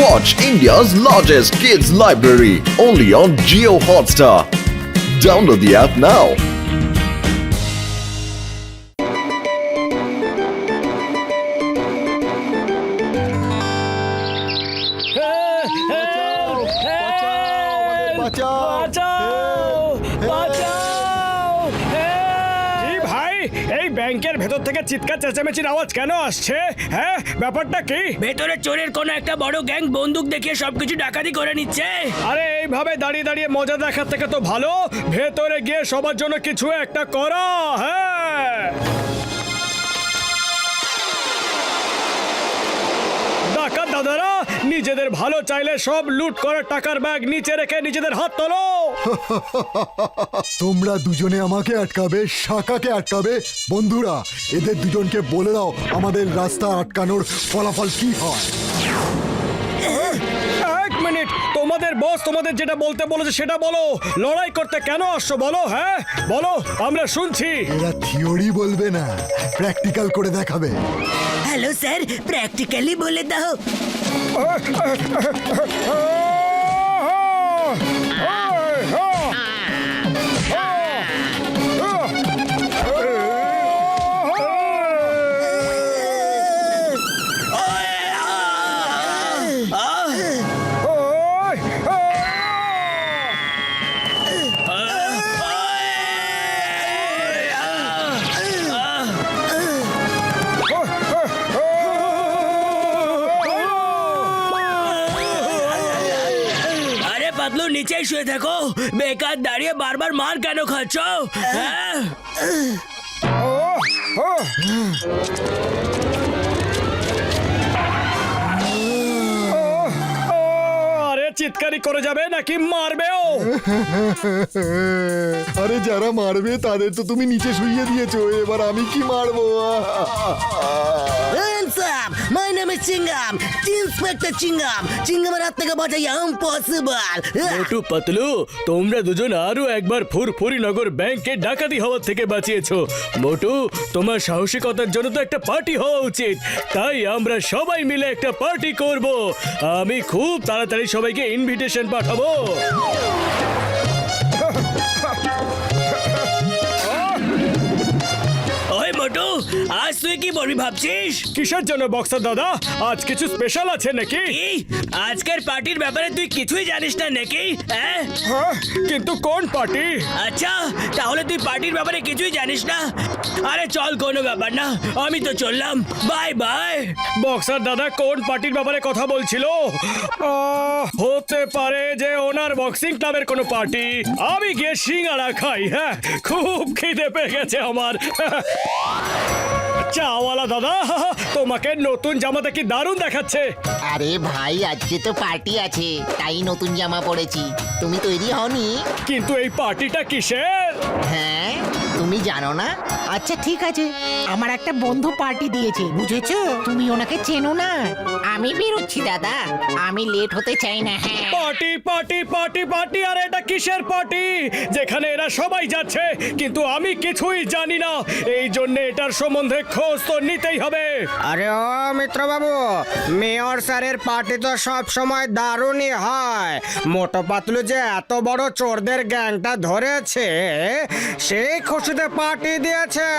Watch India's largest kids library only on Jio Hotstar. Download the app now. ব্যাংকের ভেতর থেকে চিৎকার চেঁচামেচির আওয়াজ কেন আসছে? হ্যাঁ, ব্যাপারটা কি? ভেতরে চোরের কোন একটা বড় গ্যাং বন্দুক দেখিয়ে সবকিছু ডাকাতি করে নিচ্ছে। আরে এইভাবে দাঁড়িয়ে দাঁড়িয়ে মজা দেখার থেকে তো ভালো ভেতরে গিয়ে সবার জন্য কিছু একটা করা। হ্যাঁ, ডাকাত দাদারা, নিজেদের ভালো চাইলে সব লুট করা টাকার ব্যাগ নিচে রেখে নিজেদের হাত তোলো। তোমরা দুজনে আমাকে আটকাবে, শাখাকে আটকাবে। বন্ধুরা, এদের দুজনকে বলে দাও আমাদের রাস্তা আটকানোর ফলাফল কি হয়। এক মিনিট, তোমাদের বস তোমাদের যেটা বলতে বলেছে সেটা বলো। লড়াই করতে কেন আসছো বলো? হ্যাঁ বলো, আমরা শুনছি। এরা থিওরি বলবে না, প্র্যাকটিক্যাল করে দেখাবে। হ্যালো স্যার, প্র্যাকটিক্যালি বলে দাও। পাতলু, নিচেই শুয়ে থাকো। বেকার দাঁড়িয়ে বারবার মার কেন খাচ্ছ? হ্যাঁ, আরে চিৎকারি করে যাবে নাকি মারবেও? আরে যারা মারবে তাদের তো তুমি নিচে শুইয়ে দিয়েছো, এবার আমি কি মারবো? My name is Chingam, Inspector Chingam. Chingaমের হাত থেকে বাঁচা ইম্পসিবল। মোটু পাতলু, তোমরা দুজন আরো একবার ফুরফুরি নগর ব্যাংকে ডাকাতি হওয়ার থেকে বাঁচিয়েছো। মোটু, তোমার সাহসিকতার জন্য তো একটা পার্টি হওয়া উচিত। তাই আমরা সবাই মিলে একটা পার্টি করব। আমি খুব তাড়াতাড়ি সবাইকে ইনভিটেশন পাঠাবো। ওই মোটু, আজ তুই কি বলবি ভাবছিস? কিসের জন্য বক্সার দাদা? আজ কিছু স্পেশাল আছে নাকি? কি, আজকের পার্টির ব্যাপারে তুই কিছুই জানিস না নাকি? হ্যাঁ, কিন্তু কোন পার্টি? আচ্ছা, তাহলে তুই পার্টির ব্যাপারে কিছুই জানিস না? আরে চল, কোনো ব্যাপার না, আমি তো চললাম। Bye bye. বক্সার দাদা কোন পার্টির ব্যাপারে কথা বলছিল? হতে পারে যে ওনার বক্সিং ক্লাবের কোনো পার্টি। আমি গিয়ে সিঙ্গাড়া খাই। হ্যাঁ, খুব খিদে পেয়ে গেছে আমার। চাওয়ালা দাদা, তোমাকে নতুন জামাতে কি দারুণ দেখাচ্ছে। আরে ভাই, আজকে তো পার্টি আছে, তাই নতুন জামা পরেছি। তুমি তৈরি হওনি? কিন্তু এই পার্টিটা কিসের? হ্যাঁ, তুমি জানো না? আচ্ছা ঠিক আছে, আমার একটা বন্ধু পার্টি দিয়েছে, বুঝেছো? তুমি ওনাকে চেনো না? আমি বেরোচ্ছি দাদা, আমি লেট হতে চাই না। হ্যাঁ, পার্টি পার্টি পার্টি পার্টি, আর এটা কিসের পার্টি যেখানে এরা সবাই যাচ্ছে কিন্তু আমি কিছুই জানি না? এই জন্য এটার সম্বন্ধে খোঁজ তো নিতেই হবে। আরে ও মিত্রবাবু, মেয়র স্যারের পার্টি তো সব সময় দারুণই হয়। মোটো পাতলু যে এত বড় চোরদের গ্যাংটা ধরেছে, সেই খুশিতে পার্টি দিয়েছে।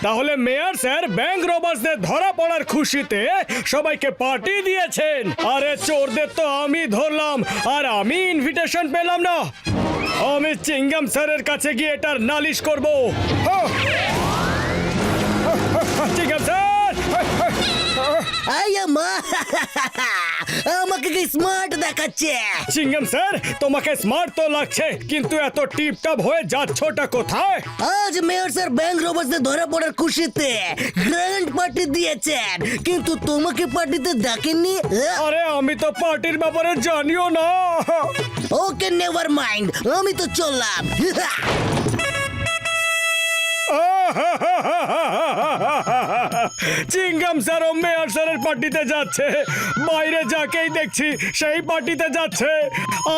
তাহলে মেয়র স্যার ব্যাংক রবার্সদের ধরা পড়ার খুশিতে সবাইকে পার্টি দিয়েছেন। আরে চোরদের তো আমি ধরলাম আর আমি ইনভিটেশন পেলাম না। আমি চিঙ্গাম স্যারের কাছে গিয়ে এটার নালিশ করব। চিঙ্গাম স্যার, আমাকে কি স্মার্ট দেখাচ্ছে? চিঙ্গাম স্যার, তোমাকে স্মার্ট তো লাগছে, কিন্তু এত টিপটপ হয়ে যাচ্ছটা কোথায়? আজ মেয়র স্যার ব্যাংক রবার্সদের ধরা পড়ার খুশিতে গ্র্যান্ড পার্টি দিয়েছেন, কিন্তু তোমাকে পার্টিতে ডাকেননি। আরে আমি তো পার্টির ব্যাপারে জানিও না। ওকে, নেভার মাইন্ড, আমি তো চললাম। চিংগাম স্যারও মেয়র স্যারের পার্টিতে যাচ্ছে, বাইরে যাকেই দেখছি সেই পার্টিতে যাচ্ছে।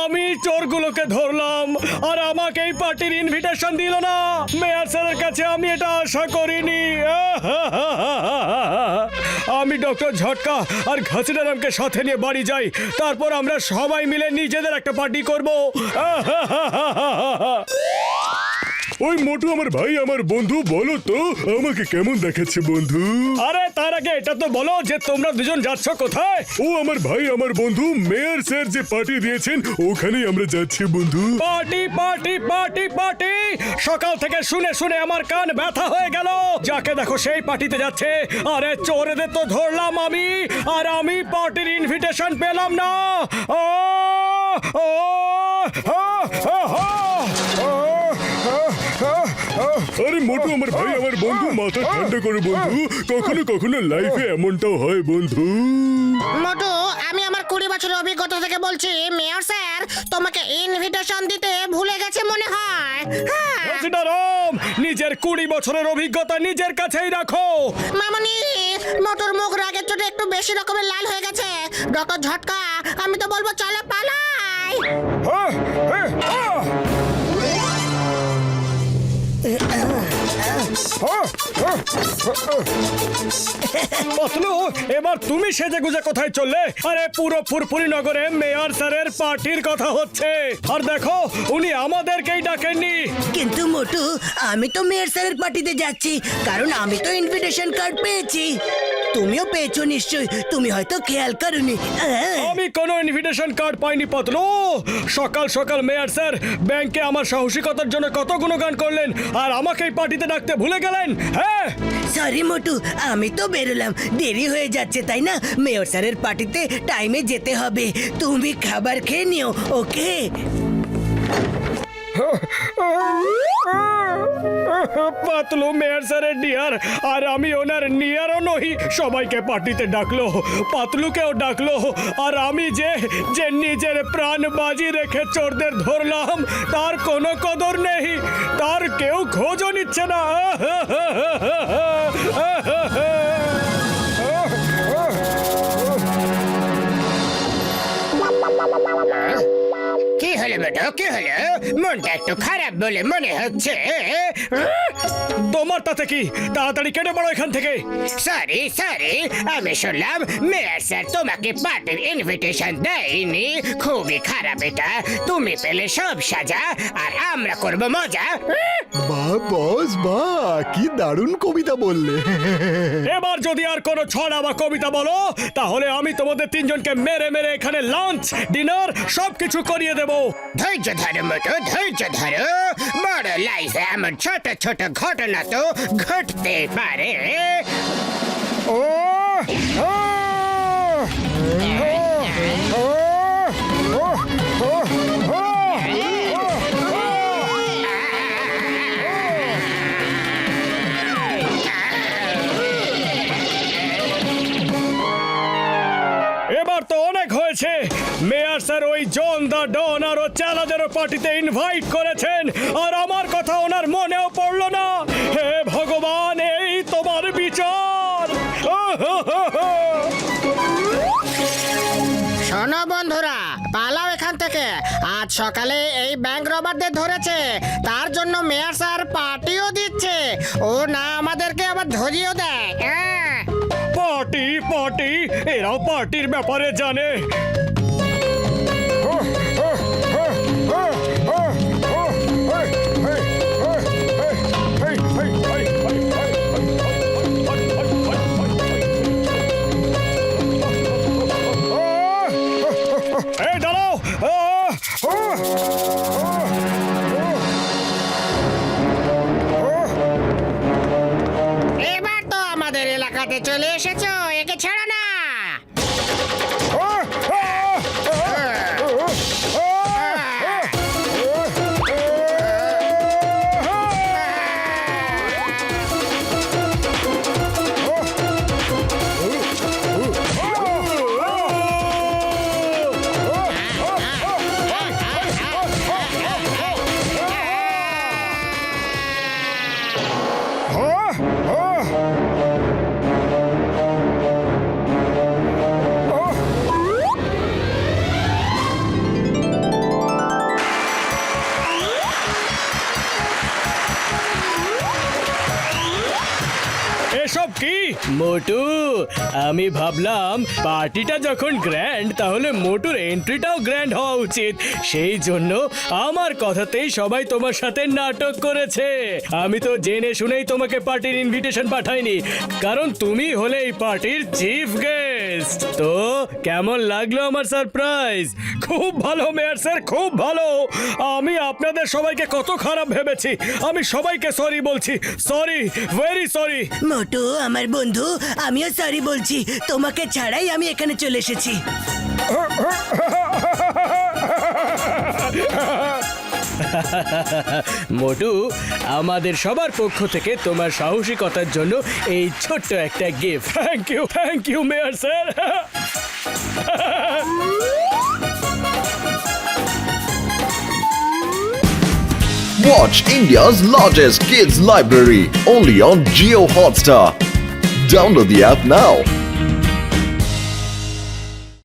আমি চোরগুলোকে ধরলাম আর আমাকে এই পার্টির ইনভিটেশন দিল না। মেয়র স্যারের কাছে আমি এটা আশা করিনি। আমি ডক্টর ঝটকা আর ঘাসিদারামকে সাথে নিয়ে বাড়ি যাই, তারপর আমরা সবাই মিলে নিজেদের একটা পার্টি করব। ওই মোটু আমার ভাই, আমার বন্ধু, বলো তো আমাকে কেমন দেখাচ্ছে বন্ধু? আরে তার আগে এটা তো বলো যে তোমরা দুজন যাচ্ছ কোথায়? ও আমার ভাই, আমার বন্ধু, মেয়র স্যার যে পার্টি দিয়েছেন ওখানেই আমরা যাচ্ছি বন্ধু। Party party party party! সকাল থেকে শুনে শুনে আমার কান ব্যথা হয়ে গেল। যাকে দেখো সেই পার্টিতে যাচ্ছে। আরে চোরেদের তো ধরলাম আমি, আর আমি পার্টির ইনভিটেশন পেলাম না। ও ও আরে মোটু আমার ভাই, আমার বন্ধু, মাথা ঠান্ডা করে বন্ধু। কখনো কখনো লাইফে এমনটাও হয় বন্ধু। মোটু, আমি আমার 20 বছরের অভিজ্ঞতা থেকে বলছি, মেয়র স্যার তোমাকে ইনভিটেশন দিতে ভুলে গেছে মনে হয়। হ্যাঁ। ঘাসিদারাম, নিজের 20 বছরের অভিজ্ঞতা নিজের কাছেই রাখো। মামনি, মোটুর মুখ রাগের চোটে একটু বেশি রকমের লাল হয়ে গেছে। ডক্টর ঝটকা, আমি তো বলবো চলো পালাই। পাতলু, এবার তুমি সেজে গুজে কোথায় চললে? আরে পুরো ফুরফুরি নগরে মেয়র স্যারের পার্টির কথা হচ্ছে, আর দেখো উনি আমাদেরকেই ডাকেননি। কিন্তু মোটু, আমি তো মেয়র স্যারের পার্টিতে যাচ্ছি, কারণ আমি তো ইনভিটেশন কার্ড পেয়েছি। তুমিও পেয়েছো নিশ্চয়ই, তুমি হয়তো খেয়াল করনি। আমি কোনো ইনভিটেশন কার্ড পাইনি পাতলু। সকাল সকাল মেয়র স্যার ব্যাংকে আমার সাহসিকতার জন্য কত গুণগান করলেন, আর আমাকে এই পার্টিতে ডাকতে ভুলে গেলেন। হ্যাঁ, সরি মোটু, আমি তো বেরোলাম, দেরি হয়ে যাচ্ছে তাই না? মেয়র স্যারের পার্টিতে টাইমে যেতে হবে। তুমি খাবার খেয়ে নিও, ওকে? পাতলু মেয়র স্যারের ডিয়ার, আর আমি ওনার নিয়ারও নই। সবাইকে পার্টিতে ডাকলো, পাতলুকেও ডাকলো, আর আমি যে নিজের প্রাণ বাজি রেখে চোরদের ধরলাম, তার কোনো কদর নেই, তার কেউ খোঁজও নিচ্ছে না। কি হলো বেটা, কি হলো? মনটা একটু খারাপ বলে মনে হচ্ছে। তোমার তাতে কি? তাড়াতাড়ি কেটে পড়ো এখান থেকে। সরি সরি, আমি শুনলাম মেয়র স্যার তোমাকে পার্টির ইনভিটেশন দেয়নি। খুবই খারাপ এটা। তুমি পেলে সব সাজা, আর আমরা করব মজা। বাহ বস, বাহ, কি দারুণ কবিতা বললে। এবার যদি আর কোনো ছড়া বা কবিতা বলো, তাহলে আমি তোমাদের তিনজনকে মেরে মেরে এখানে লাঞ্চ ডিনার সবকিছু করিয়ে দেব। ধৈর্য ধরো মোটো, ধৈর্য ধরো। বড় লাইফে এমন ছোট ছোট ঘটনা তো ঘটতে পারে। ও ও এবার তো অনেক হয়েছে। মেয়র স্যার ওই জন দা ডন আর ও চালাদেরও পার্টিতে ইনভাইট করেছেন, আর আমার কথা ওনার মনেও পড়লো না। হে ভগবান, এই তোমার বিচার। শোনো বন্ধুরা, পালাও এখান থেকে। আজ সকালে এই ব্যাংক রবারদের ধরেছে, তার জন্য মেয়র স্যার পার্টিও দিচ্ছে। ও না আমাদেরকে আবার ধরিয়েও দেয়। পার্টি পার্টি, এরাও পার্টির ব্যাপারে জানে। এই দাঁড়াও। এবার তো আমাদের এলাকাতে চলে এসেছো, একে ছেড়ো না। মোটু আমি ভাবলাম পার্টিটা যখন গ্র্যান্ড তাহলে মোটুর এন্ট্রিটাও গ্র্যান্ড হওয়া উচিত সেই জন্য আমার কথাতেই সবাই তোমার সাথে নাটক করেছে আমি তো জেনে শুনেই তোমাকে পার্টির ইনভিটেশন পাঠাইনি কারণ তুমি হলে এই পার্টির চিফ গেস্ট তো কেমন লাগলো আমার সারপ্রাইজ খুব ভালো মেয়ার স্যার খুব ভালো আমি আপনাদের সবাইকে কত খারাপ ভেবেছি আমি সবাইকে সরি বলছি সরি ভেরি সরি মোটু আমার বন্ধু আমিও সরি বলছি তোমাকে ছাড়াই আমি এখানে চলে এসেছি মোটু আমাদের সবার পক্ষ থেকে তোমার সাহসিকতার জন্য এই ছোট্ট একটা gift thank you mayor sir Watch India's largest kids library only on Geo Hotstar. Download the app now.